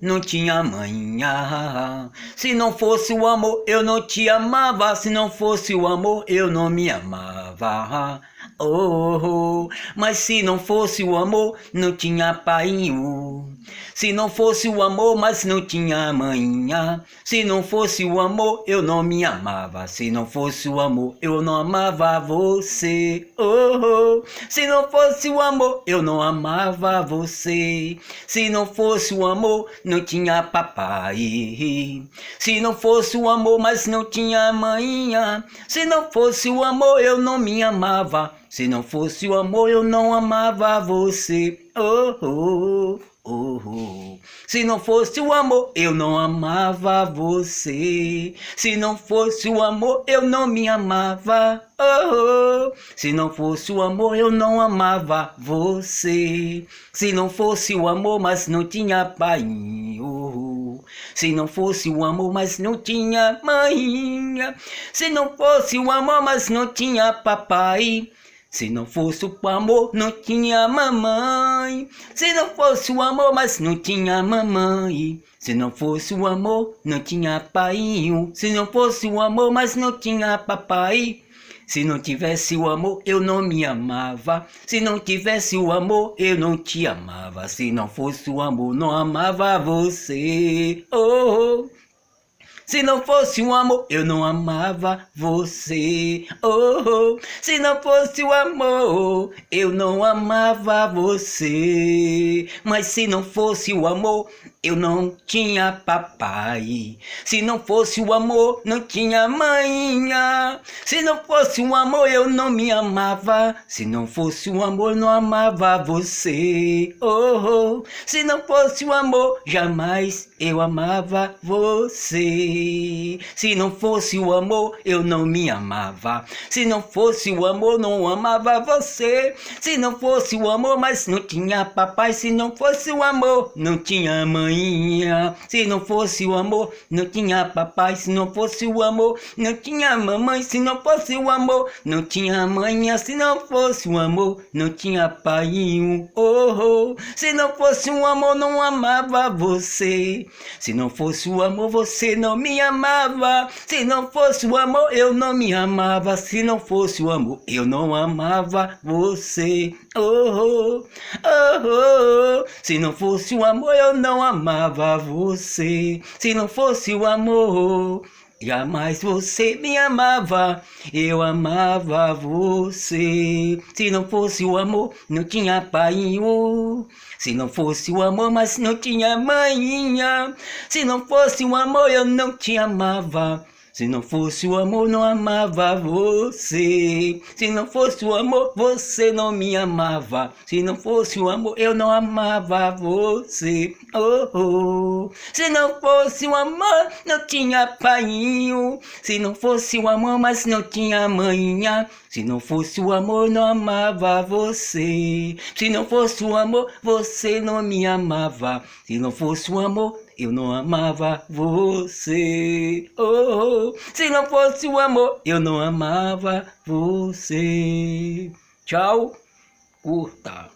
Não tinha manhã. Se não fosse o amor, eu não te amava. Se não fosse o amor, eu não me amava. Oh, mas se não fosse o amor, não tinha painho. Se não fosse o amor, mas não tinha manhã. Se não fosse o amor, eu não me amava. Se não fosse o amor, eu não amava você. Oh, se não fosse o amor, eu não amava você. Se não fosse o amor, não tinha papai. Se não fosse o amor, mas não tinha manhã. Se não fosse o amor, eu não me amava. Se não fosse o amor, eu não amava você. Oh, oh, oh, oh. Se não fosse o amor, eu não amava você. Se não fosse o amor, eu não me amava. Oh, oh. Se não fosse o amor, eu não amava você. Se não fosse o amor, mas não tinha pai. Oh, oh. Se não fosse o amor, mas não tinha mãe. Se não fosse o amor, mas não tinha papai. Se não fosse o amor, não tinha mamãe. Se não fosse o amor, mas não tinha mamãe. Se não fosse o amor, não tinha painho. Se não fosse o amor, mas não tinha papai. Se não tivesse o amor, eu não me amava. Se não tivesse o amor, eu não te amava. Se não fosse o amor, não amava você. Oh, oh. Se não fosse o amor, eu não amava você. Oh, oh. Se não fosse o amor, eu não amava você. Mas se não fosse o amor, eu não tinha papai. Se não fosse o amor, não tinha mãinha. Se não fosse o amor, eu não me amava. Se não fosse o amor, eu não amava você. Oh, oh. Se não fosse o amor, jamais eu amava você. Se não fosse o amor, eu não me amava. Se não fosse o amor, não amava você. Se não fosse o amor, mas não tinha papai. Se não fosse o amor, não tinha mãinha. Se não fosse o amor, não tinha papai. Se não fosse o amor, não tinha mamãe. Se não fosse o amor, não tinha manhã. Se não fosse o amor, não tinha paiinho. Oh, oh. Se não fosse o amor, não amava você. Se não fosse o amor, você não me amava. Se não fosse o amor, eu não me amava. Se não fosse o amor, eu não amava você. Oh, oh, oh, oh. Se não fosse o amor, eu não amava você. Se não fosse o amor, jamais você me amava, eu amava você. Se não fosse o amor, não tinha painho. Se não fosse o amor, mas não tinha mãinha. Se não fosse o amor, eu não te amava. Se não fosse o amor, não amava você. Se não fosse o amor, você não me amava. Se não fosse o amor, eu não amava você. Oh, oh. Se não fosse o amor, não tinha painho. Se não fosse o amor, mas não tinha manhã. Se não fosse o amor, não amava você. Se não fosse o amor, você não me amava. Se não fosse o amor, eu não amava você. Oh, oh. Se não fosse o amor, eu não amava você. Tchau, curta.